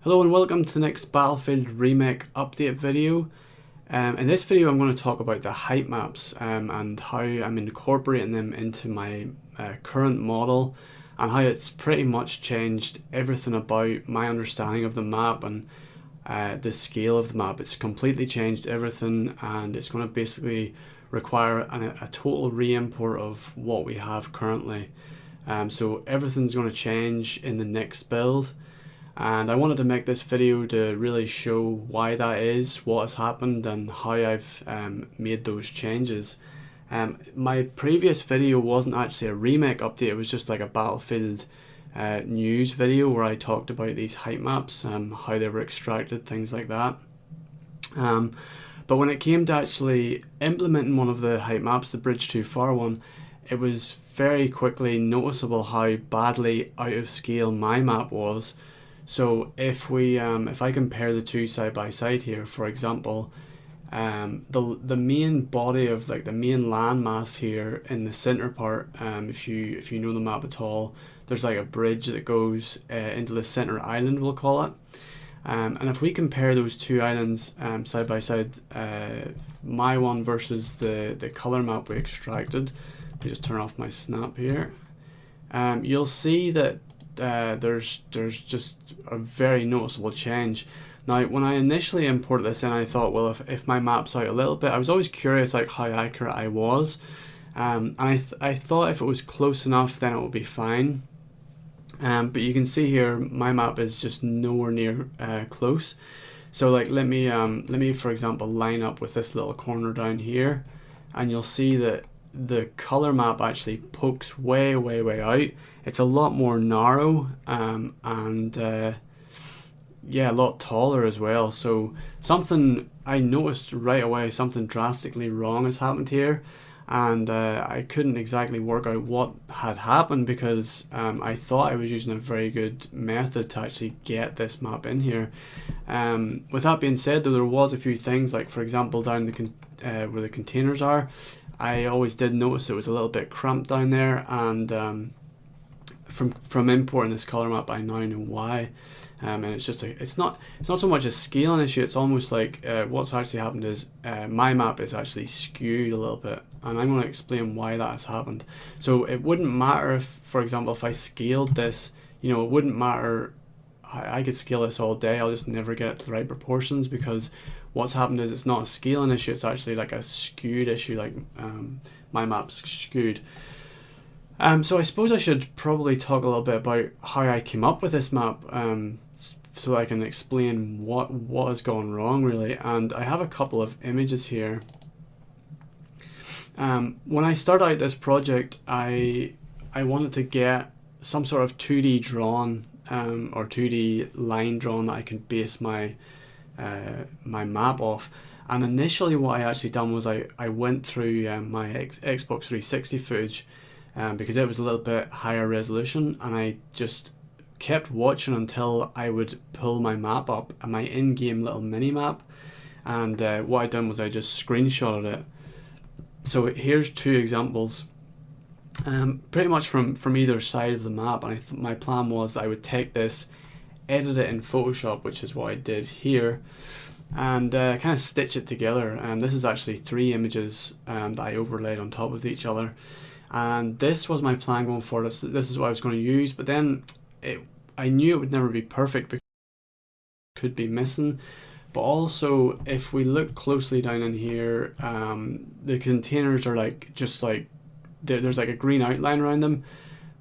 Hello and welcome to the next Battlefield Remake update video. In this video I'm going to talk about the height maps and how I'm incorporating them into my current model, and how it's pretty much changed everything about my understanding of the map and the scale of the map. It's completely changed everything, and it's going to basically require a total re-import of what we have currently. So everything's going to change in the next build. And I wanted to make this video to really show why that is, what has happened, and how I've made those changes. My previous video wasn't actually a remake update, it was just like a Battlefield news video where I talked about these height maps, how they were extracted, things like that. But when it came to actually implementing one of the height maps, the Bridge Too Far one, it was very quickly noticeable how badly out of scale my map was. So if I compare the two side by side here, for example, the main body of the main landmass here in the center part, if you know the map at all, there's like a bridge that goes into the center island, we'll call it. And if we compare those two islands side by side, my one versus the color map we extracted, let me just turn off my snap here. You'll see that there's just a very noticeable change. Now, when I initially imported this in, I thought, well, if my map's out a little bit, I was always curious like how accurate I was, and I thought if it was close enough, then it would be fine. But you can see here, my map is just nowhere near close. So like, let me for example line up with this little corner down here, and you'll see that the color map actually pokes way out. It's a lot more narrow, and yeah, a lot taller as well. So something I noticed right away, something drastically wrong has happened here, and I couldn't exactly work out what had happened, because I thought I was using a very good method to actually get this map in here. With that being said, though, there was a few things, like for example down where the containers are, I always did notice it was a little bit cramped down there, and from importing this color map I now know why. And it's just it's not so much a scaling issue. It's almost like what's actually happened is my map is actually skewed a little bit, and I'm going to explain why that has happened. So it wouldn't matter if, for example, if I scaled this, it wouldn't matter. I could scale this all day, I'll just never get it to the right proportions, because what's happened is it's not a scaling issue, it's actually like a skewed issue, like my map's skewed. So I suppose I should probably talk a little bit about how I came up with this map, so I can explain what has gone wrong really. And I have a couple of images here. When I started out this project, I wanted to get some sort of 2D drawn or 2D line drawn that I can base my my map off. And initially what I actually done was I went through my Xbox 360 footage, because it was a little bit higher resolution, and I just kept watching until I would pull my map up, my in-game little mini map, and what I done was I just screenshotted it. So here's two examples, pretty much from either side of the map, and my plan was I would take this, edit it in Photoshop, which is what I did here, and kind of stitch it together. And this is actually three images that I overlaid on top of each other. And this was my plan going forward. This is what I was going to use, but then I knew it would never be perfect because it could be missing. But also, if we look closely down in here, the containers are just like there's like a green outline around them.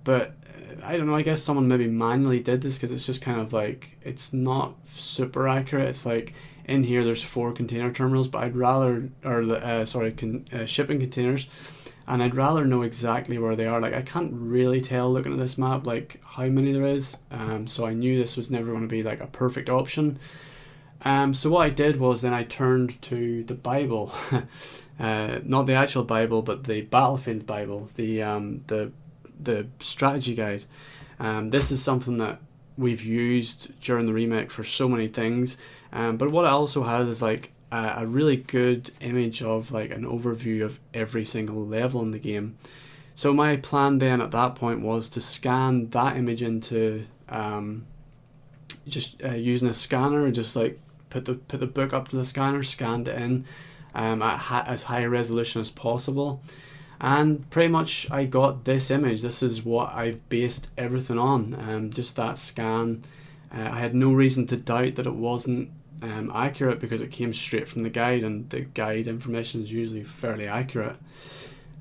But I don't know, I guess someone maybe manually did this, because it's just kind of like, it's not super accurate. It's like in here there's 4 container terminals, but I'd rather, or shipping containers. And I'd rather know exactly where they are. Like, I can't really tell looking at this map like how many there is. So I knew this was never going to be like a perfect option. So what I did was then I turned to the Bible, not the actual Bible, but the Battlefield Bible, the strategy guide. This is something that we've used during the remake for so many things. But what it also has is like a really good image of like an overview of every single level in the game. So my plan then at that point was to scan that image into using a scanner, just like put the book up to the scanner, scanned it in at as high resolution as possible, and pretty much I got this image. This is what I've based everything on, just that scan. I had no reason to doubt that it wasn't accurate because it came straight from the guide, and the guide information is usually fairly accurate.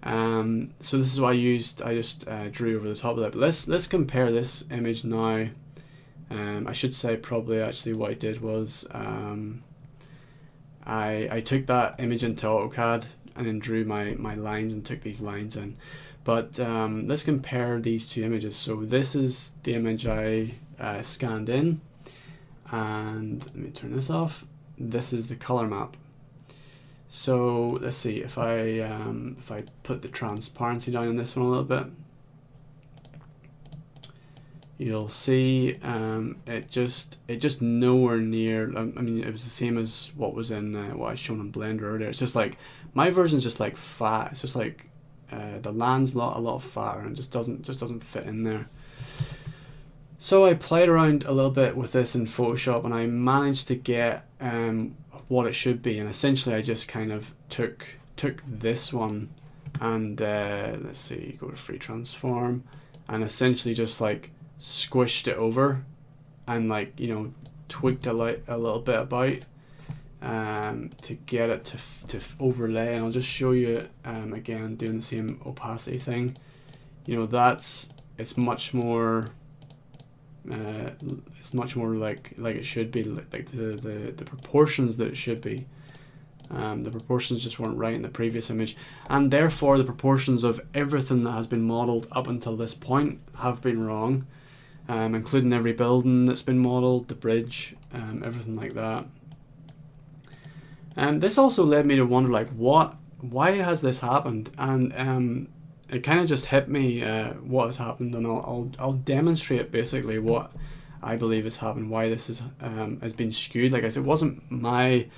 So this is what I used. I just drew over the top of that. But let's compare this image now. I should say probably actually what I did was I took that image into AutoCAD and then drew my lines and took these lines in. But let's compare these two images. So this is the image I scanned in, and let me turn this off. This is the color map. So let's see if I put the transparency down in this one a little bit. You'll see it just nowhere near. I mean, it was the same as what was in what I shown in Blender earlier. It's just like my version's just like fat. It's just like the land's a lot fatter, and it just doesn't fit in there. So I played around a little bit with this in Photoshop, and I managed to get what it should be. And essentially, I just kind of took this one, and let's see, go to free transform, and essentially just like squished it over, and like, you know, tweaked a little bit about to get it to overlay. And I'll just show you again doing the same opacity thing. You know, it's much more like it should be, like the proportions that it should be. The proportions just weren't right in the previous image, and therefore the proportions of everything that has been modeled up until this point have been wrong, including every building that's been modeled, the bridge, everything like that. And this also led me to wonder, like, why has this happened? And it kind of just hit me what has happened, and I'll demonstrate basically what I believe has happened, why this has been skewed. Like I said, it wasn't my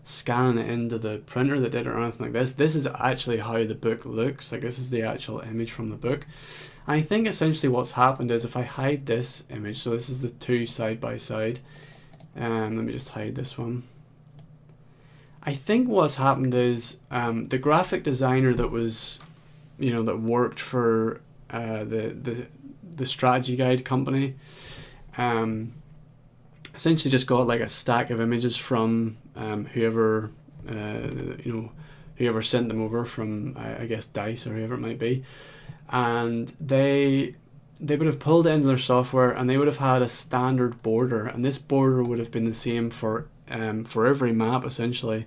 scanning it into the printer that did it or anything like this. This is actually how the book looks. Like, this is the actual image from the book. And I think essentially what's happened is, if I hide this image, so this is the two side by side, let me just hide this one. I think what's happened is the graphic designer that was, you know, that worked for the strategy guide company, essentially just got like a stack of images from whoever whoever sent them over from, I guess, DICE or whoever it might be, and they would have pulled it into their software, and they would have had a standard border, and this border would have been the same for every map essentially.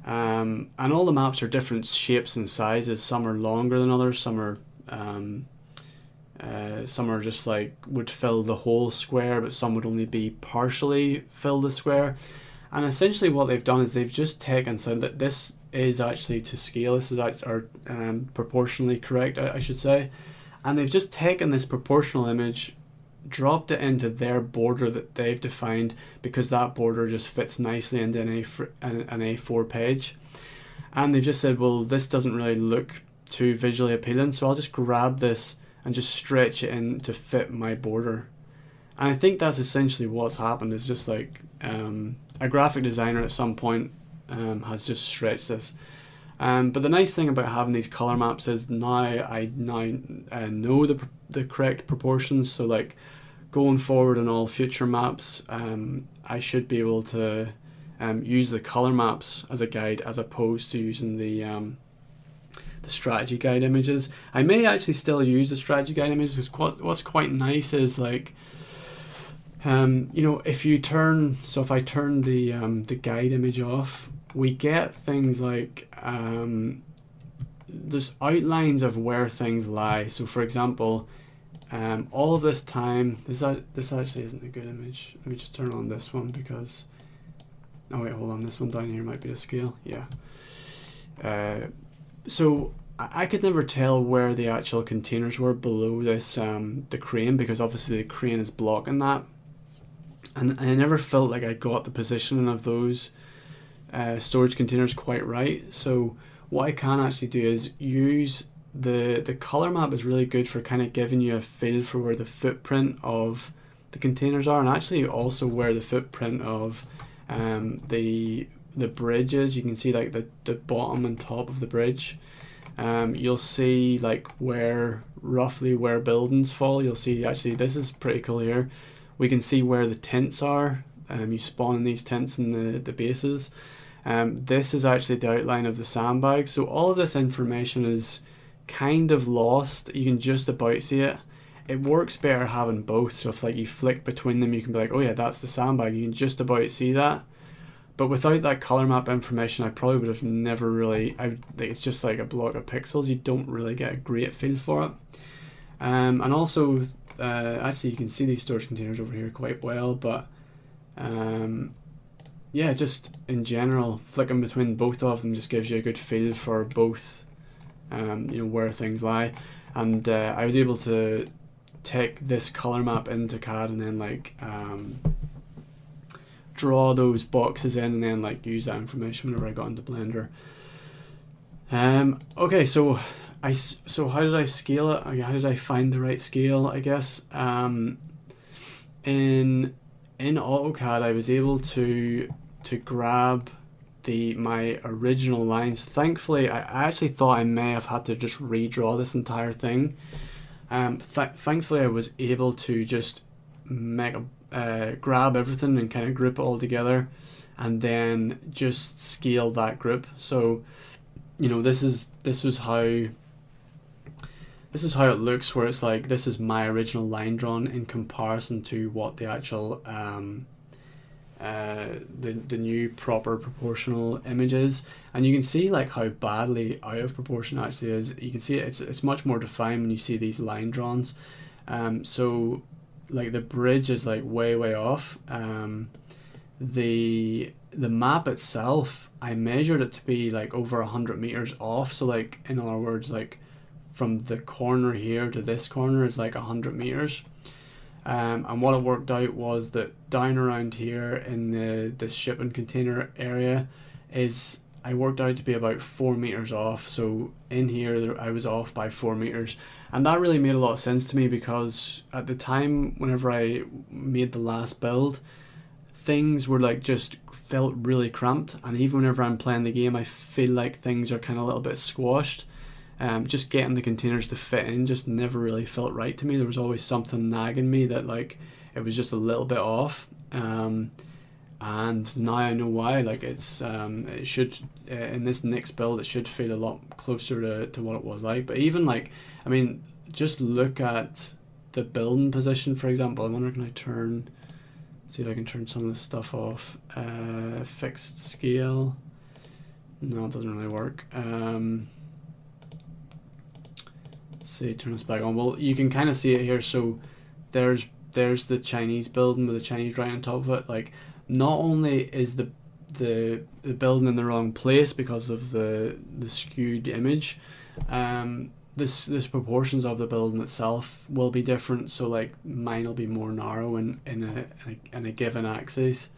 And all the maps are different shapes and sizes. Some are longer than others. Some are just like would fill the whole square, but some would only be partially fill the square. And essentially what they've done is they've just taken, so that this is actually to scale. This is proportionally correct, I should say. And they've just taken this proportional image, dropped it into their border that they've defined, because that border just fits nicely into an A4 page. And they've just said, well, this doesn't really look too visually appealing, so I'll just grab this and just stretch it in to fit my border. And I think that's essentially what's happened. It's just like a graphic designer at some point has just stretched this. But the nice thing about having these color maps is now I know the correct proportions. So like going forward in all future maps, I should be able to use the color maps as a guide, as opposed to using the strategy guide images. I may actually still use the strategy guide images, because what's quite nice is, like, you know, if I turn the guide image off, we get things like there's outlines of where things lie. So for example, all of this time, this actually isn't a good image. Let me just turn on this one, because, oh wait, hold on, this one down here might be the scale. Yeah. So I could never tell where the actual containers were below this the crane, because obviously the crane is blocking that, and I never felt like I got the positioning of those storage containers quite right. So what I can actually do is use the color map. Is really good for kind of giving you a feel for where the footprint of the containers are, and actually also where the footprint of the bridge is. You can see like the bottom and top of the bridge. You'll see like roughly where buildings fall. You'll see, actually this is pretty cool here. We can see where the tints are. You spawn in these tints in the bases. This is actually the outline of the sandbag. So all of this information is kind of lost. You can just about see it. It works better having both. So if like you flick between them, you can be like, oh yeah, that's the sandbag. You can just about see that. But without that color map information, I probably would have never really, it's just like a block of pixels. You don't really get a great feel for it. And also, actually you can see these storage containers over here quite well, but yeah, just in general, flicking between both of them just gives you a good feel for both, you know, where things lie. And I was able to take this color map into CAD and then like draw those boxes in and then like use that information whenever I got into Blender. Okay, so how did I scale it? How did I find the right scale, I guess? In AutoCAD, I was able to grab my original lines. Thankfully, I actually thought I may have had to just redraw this entire thing. Thankfully, I was able to just make grab everything and kind of group it all together, and then just scale that group. So, you know, this was how it looks, where it's like this is my original line drawn in comparison to what the actual the new proper proportional image is, and you can see like how badly out of proportion it actually is. You can see it's much more defined when you see these line drawings. So like the bridge is like way off. The map itself, I measured it to be like over 100 meters off. So like, in other words, like from the corner here to this corner is like 100 meters. And what it worked out was that down around here in this shipping container area I worked out to be about 4 meters off. So in here I was off by 4 meters, and that really made a lot of sense to me, because at the time whenever I made the last build, things were like just felt really cramped, and even whenever I'm playing the game I feel like things are kind of a little bit squashed. Just getting the containers to fit in just never really felt right to me. There was always something nagging me that like it was just a little bit off. And now I know why. Like it should in this next build it should feel a lot closer to what it was like. But even like, I mean, just look at the building position, for example. I wonder, can I see if I can turn some of this stuff off. Fixed scale. No, it doesn't really work. See, turn this back on. Well, you can kind of see it here. So there's the Chinese building with the Chinese writing on top of it. Like, not only is the building in the wrong place because of the skewed image, this proportions of the building itself will be different. So like mine will be more narrow in a given axis.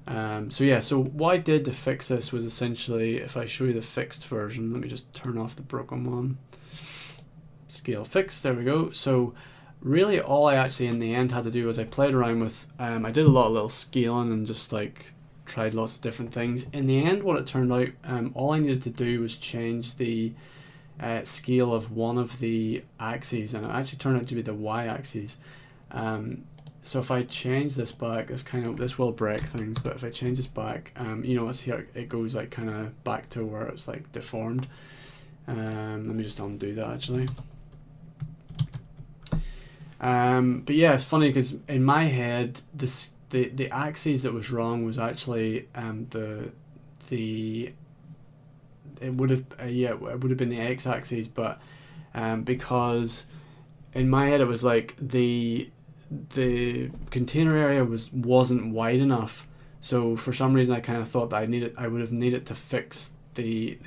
So yeah, so what I did to fix this was essentially, if I show you the fixed version, let me just turn off the broken one. Scale fixed, there we go. So really all I actually in the end had to do was I played around with, I did a lot of little scaling and just like tried lots of different things. In the end, what it turned out, all I needed to do was change the scale of one of the axes, and it actually turned out to be the y-axis. So if I change this back, this will break things, but if I change this back, you know, it's here, it goes like kind of back to where it's like deformed. Let me just undo that actually. But yeah, it's funny because in my head, the axis that was wrong was actually it would have been the x-axis, but because in my head it was like the container area wasn't wide enough. So for some reason I kind of thought that I would have needed to fix the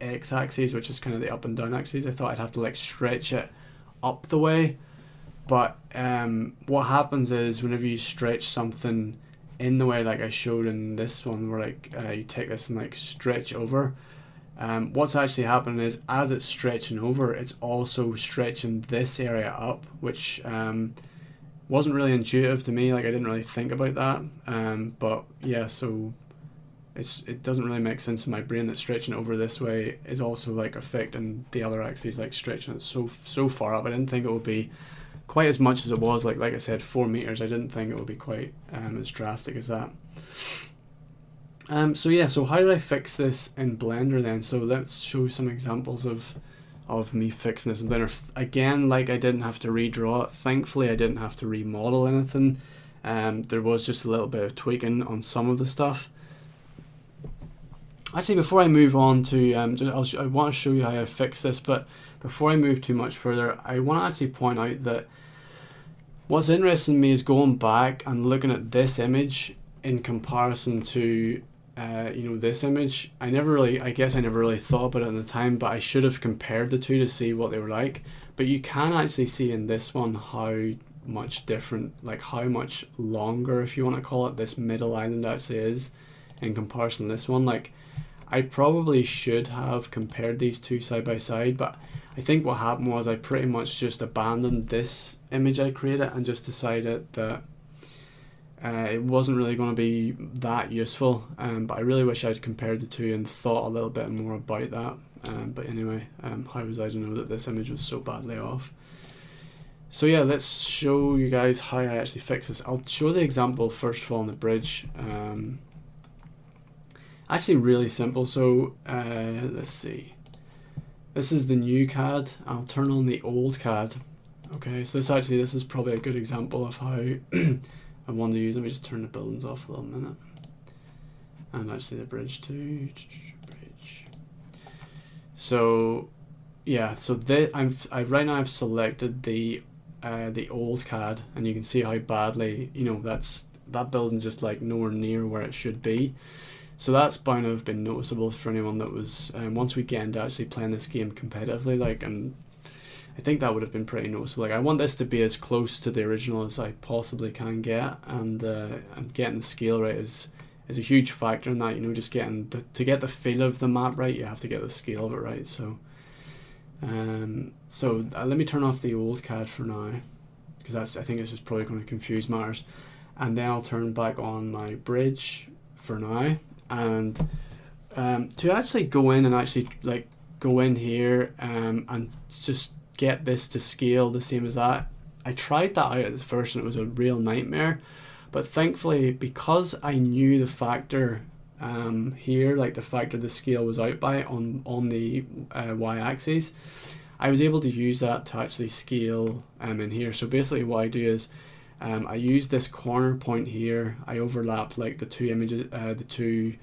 x-axis, which is kind of the up and down axis. I thought I'd have to like stretch it up the way, but what happens is whenever you stretch something in the way like I showed in this one, where like you take this and like stretch over, what's actually happening is as it's stretching over, it's also stretching this area up, which wasn't really intuitive to me. Like I didn't really think about that. But yeah, so it doesn't really make sense in my brain that stretching it over this way is also like affecting the other axis, like stretching it so far up. I didn't think it would be quite as much as it was. Like I said, 4 meters. I didn't think it would be quite as drastic as that. So yeah, so how did I fix this in Blender then? So let's show some examples of me fixing this in Blender. Again, like I didn't have to redraw it. Thankfully, I didn't have to remodel anything. There was just a little bit of tweaking on some of the stuff. Actually, before I move on to, I want to show you how I fix this, but before I move too much further, I want to actually point out that what's interesting to me is going back and looking at this image in comparison to you know, this image. I guess I never really thought about it at the time, but I should have compared the two to see what they were like. But you can actually see in this one how much different, like how much longer, if you want to call it, this middle island actually is in comparison to this one. Like I probably should have compared these two side by side, but I think what happened was I pretty much just abandoned this image I created and just decided that it wasn't really going to be that useful, but I really wish I'd compared the two and thought a little bit more about that. But anyway, how was I to know that this image was so badly off? So yeah, let's show you guys how I actually fix this. I'll show the example first of all on the bridge. Actually really simple. So let's see. This is the new CAD. I'll turn on the old CAD. Okay, so this is probably a good example of how I want to use. Let me just turn the buildings off a little minute. And actually the bridge too. Bridge. So yeah, so right now I've selected the old CAD, and you can see how badly, you know, that building's just like nowhere near where it should be. So that's bound to have been noticeable for anyone that was once we get into actually playing this game competitively, like, and I think that would have been pretty noticeable. Like I want this to be as close to the original as I possibly can get, and getting the scale right is a huge factor in that. You know, just getting to get the feel of the map right, you have to get the scale of it right. So let me turn off the old CAD for now, because I think this is probably going to confuse matters, and then I'll turn back on my bridge for now. And to actually go in and actually like go in here and just get this to scale the same as that, I tried that out at first and it was a real nightmare. But thankfully, because I knew the factor here, like the factor the scale was out by on the y-axis, I was able to use that to actually scale in here. So basically what I do is I use this corner point here, I overlap like the two images, the two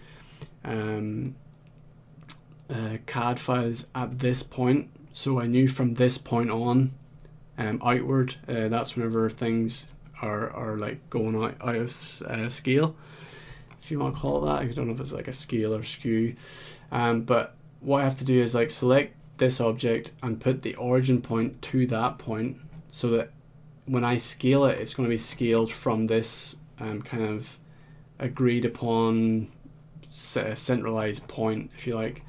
CAD files at this point. So I knew from this point on outward, that's whenever things are like going out of scale, if you want to call it that. I don't know if it's like a scale or skew, but what I have to do is like select this object and put the origin point to that point, so that when I scale it, it's going to be scaled from this kind of agreed upon centralized point, if you like.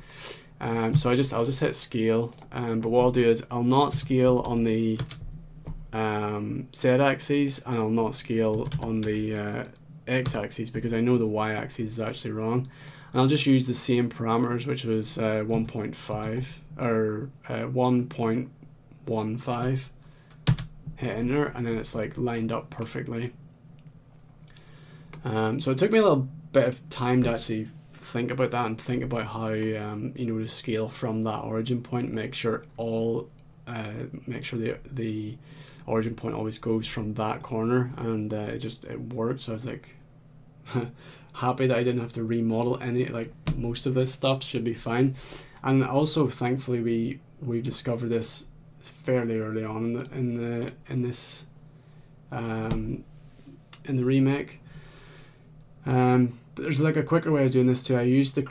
So I'll just hit scale, but what I'll do is I'll not scale on the z-axis, and I'll not scale on the x-axis, because I know the y-axis is actually wrong. And I'll just use the same parameters, which was 1.5 or 1.15. Hit enter, and then it's like lined up perfectly. So it took me a little bit of time to actually think about that and think about how you know, to scale from that origin point, make sure the origin point always goes from that corner, and it worked. So I was like happy that I didn't have to remodel any, like most of this stuff should be fine. And also thankfully we discovered this fairly early on in the remake. But there's like a quicker way of doing this too. I used the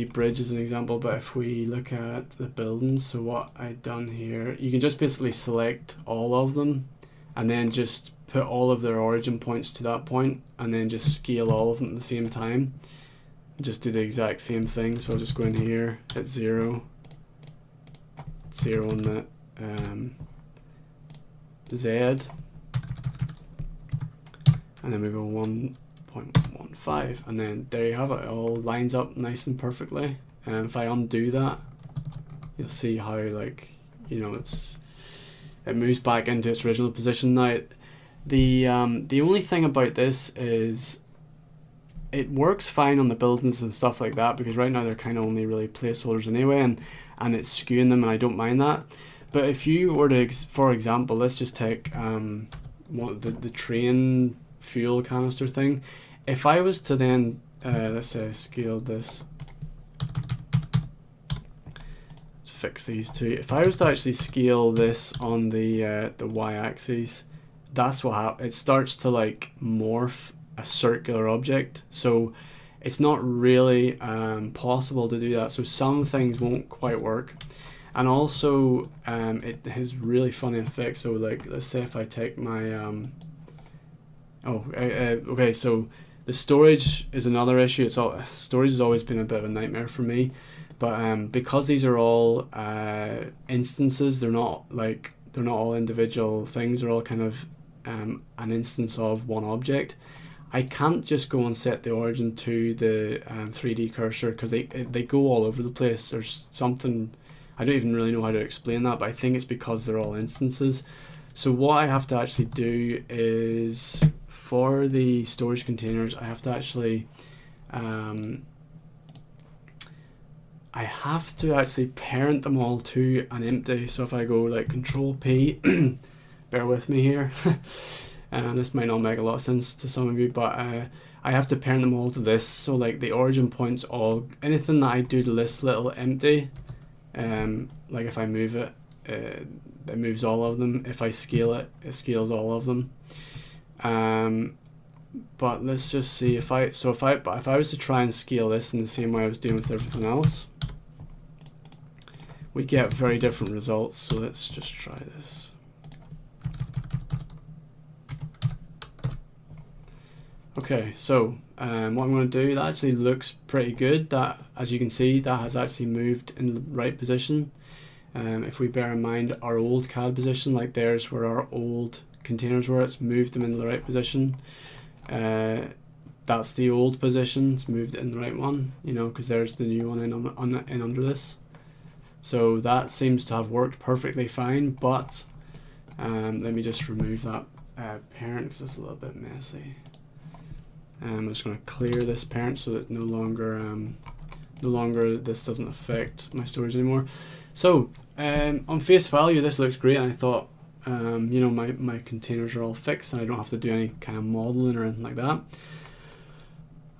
bridge as an example, but if we look at the buildings, so what I've done here, you can just basically select all of them and then just put all of their origin points to that point, and then just scale all of them at the same time. Just do the exact same thing. So I'll just go in here, hit 0 on the Z, and then we go 1.15, and then there you have it. It all lines up nice and perfectly. And if I undo that, you'll see how, like, you know, it moves back into its original position. Now, the only thing about this is it works fine on the buildings and stuff like that, because right now they're kind of only really placeholders anyway, and it's skewing them, and I don't mind that. But if you were to, for example, let's just take the train fuel canister thing. If I was to then, let's say, scale this, fix these two. If I was to actually scale this on the y-axis, that's what happens. It starts to like morph a circular object, so it's not really possible to do that. So some things won't quite work, and also it has really funny effects. So like, let's say if I take my okay, so the storage is another issue. Storage has always been a bit of a nightmare for me, but because these are all instances, they're not all individual things. They're all kind of an instance of one object. I can't just go and set the origin to the 3D cursor, because they go all over the place. There's something, I don't even really know how to explain that, but I think it's because they're all instances. So what I have to actually do is, for the storage containers, I have to actually parent them all to an empty. So if I go like Control P, bear with me here. This might not make a lot of sense to some of you, but I have to parent them all to this. So like the origin points, all anything that I do to this little empty, like if I move it, it moves all of them. If I scale it, it scales all of them. But let's just see if I was to try and scale this in the same way I was doing with everything else, we get very different results. So let's just try this. Okay, so what I'm going to do, that actually looks pretty good. That, as you can see, that has actually moved in the right position. If we bear in mind our old CAD position, like there's where our old containers were, it's moved them in the right position. That's the old position, it's moved it in the right one, you know, because there's the new one in under this. So that seems to have worked perfectly fine, but let me just remove that parent, because it's a little bit messy. I'm just going to clear this parent so that no longer this doesn't affect my storage anymore. So on face value, this looks great, and I thought, you know, my containers are all fixed and I don't have to do any kind of modeling or anything like that.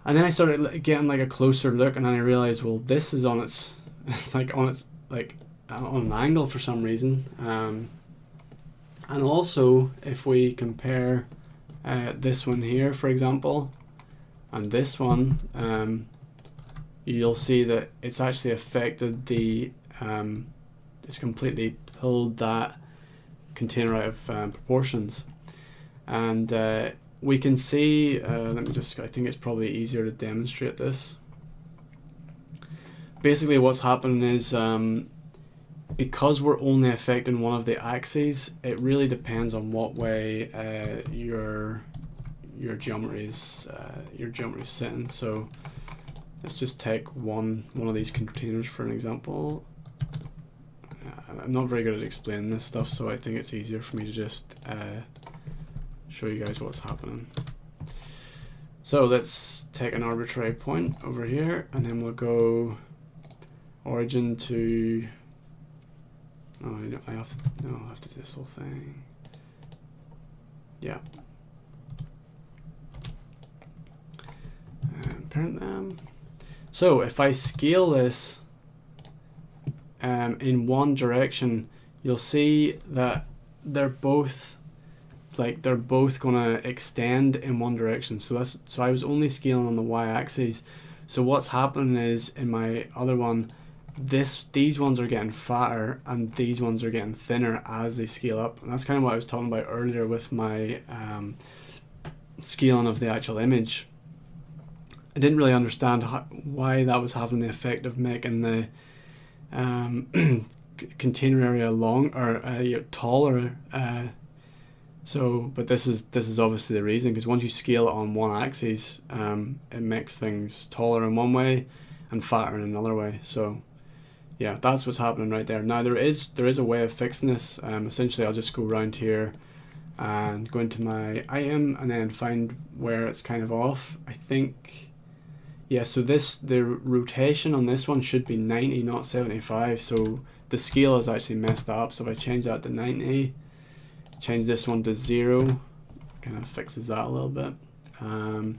And then I started getting like a closer look, and then I realized, well, this is on its on an angle for some reason. And also, if we compare this one here, for example, and this one, you'll see that it's actually affected the it's completely pulled that container out of proportions. And we can see, let me just, I think it's probably easier to demonstrate this. Basically what's happening is, because we're only affecting one of the axes, it really depends on what way your geometry is sitting. So let's just take one of these containers for an example. I'm not very good at explaining this stuff, so I think it's easier for me to just show you guys what's happening. So let's take an arbitrary point over here, and then we'll go origin to, oh, I have to do this whole thing. Yeah. And parent them. So if I scale this in one direction, you'll see that they're both gonna extend in one direction. So I was only scaling on the y-axis. So what's happening is, in my other one, these ones are getting fatter and these ones are getting thinner as they scale up. And that's kind of what I was talking about earlier with my scaling of the actual image. I didn't really understand why that was having the effect of making the container area long or taller So, but this is obviously the reason, because once you scale it on one axis, it makes things taller in one way and fatter in another way. So yeah, that's what's happening right there. Now there is a way of fixing this. Essentially, I'll just go around here and go into my item and then find where it's kind of off. I think, yeah, so the rotation on this one should be 90, not 75. So the scale is actually messed up. So if I change that to 90, change this one to 0, kind of fixes that a little bit. And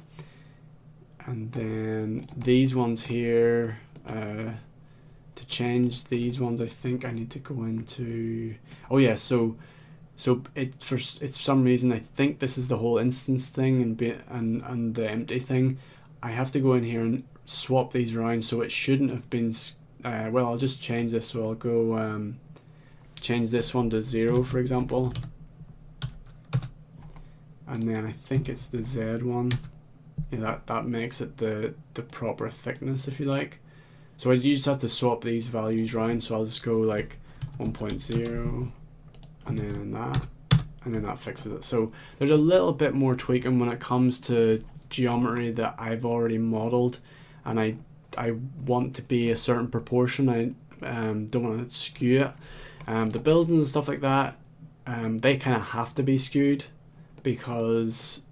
then these ones here, to change these ones, I think I need to go into, oh yeah, so it's for some reason, I think this is the whole instance thing and the empty thing. I have to go in here and swap these around, so it shouldn't have been, well, I'll just change this. So I'll go change this one to 0, for example. And then I think it's the Z one. Yeah, that makes it the proper thickness, if you like. So you just have to swap these values around. So I'll just go like 1.0 and then that fixes it. So there's a little bit more tweaking when it comes to geometry that I've already modeled, and I want to be a certain proportion. I don't want to skew it. The buildings and stuff like that, they kind of have to be skewed because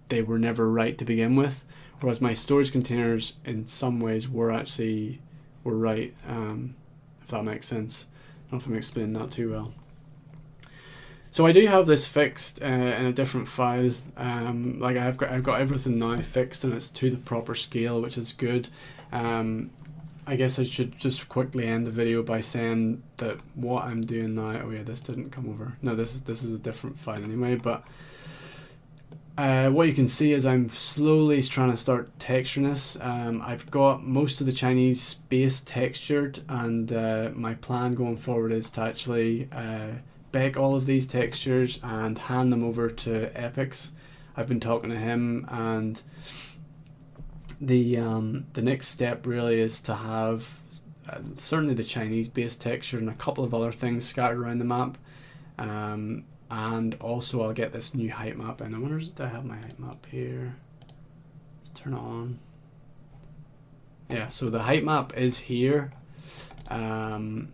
they were never right to begin with, whereas my storage containers in some ways were right, if that makes sense. I don't know if I'm explaining that too well. So I do have this fixed in a different file. Like I've got everything now fixed and it's to the proper scale, which is good. I guess I should just quickly end the video by saying that what I'm doing now, oh yeah, this didn't come over. No, this is a different file anyway, but what you can see is I'm slowly trying to start texturing this. I've got most of the Chinese base textured, and my plan going forward is to actually bake all of these textures and hand them over to Epix. I've been talking to him, and the next step really is to have certainly the Chinese base texture and a couple of other things scattered around the map. And also I'll get this new height map in. I wonder, do I have my height map here? Let's turn it on. Yeah, so the height map is here. And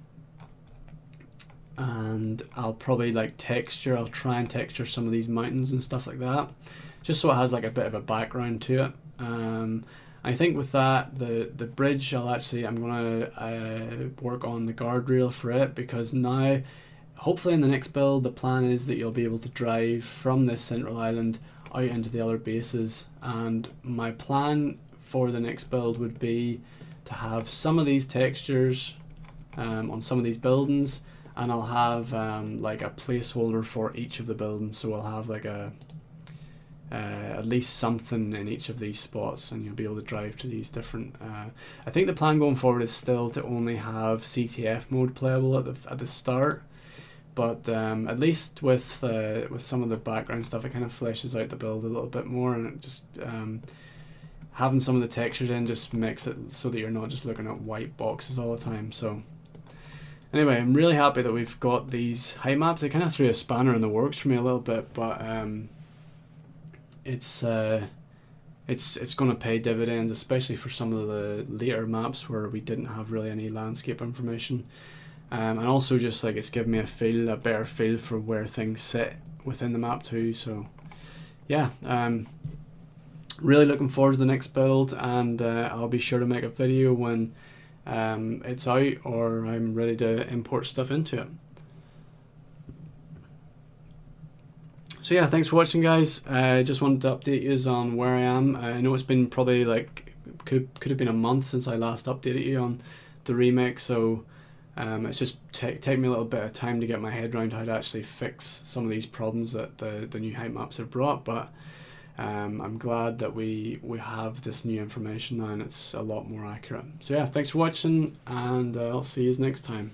I'll probably I'll try and texture some of these mountains and stuff like that, just so it has like a bit of a background to it. I think with that, the bridge, I'm gonna work on the guardrail for it, because now, hopefully in the next build, the plan is that you'll be able to drive from this central island out into the other bases. And my plan for the next build would be to have some of these textures on some of these buildings, and I'll have like a placeholder for each of the buildings. So I'll have like at least something in each of these spots, and you'll be able to drive to these different. I think the plan going forward is still to only have CTF mode playable at the start. But at least with some of the background stuff, it kind of fleshes out the build a little bit more, and it just having some of the textures in just makes it so that you're not just looking at white boxes all the time. So anyway, I'm really happy that we've got these height maps. They kind of threw a spanner in the works for me a little bit, but it's going to pay dividends, especially for some of the later maps where we didn't have really any landscape information. And also just like it's given me a better feel for where things sit within the map too. So yeah, really looking forward to the next build, and I'll be sure to make a video when it's out or I'm ready to import stuff into it. So yeah, thanks for watching, guys. I just wanted to update you on where I am. I know it's been probably could have been a month since I last updated you on the remake, so it's just take me a little bit of time to get my head around how to actually fix some of these problems that the new height maps have brought, but I'm glad that we have this new information now and it's a lot more accurate. So yeah, thanks for watching, and I'll see you next time.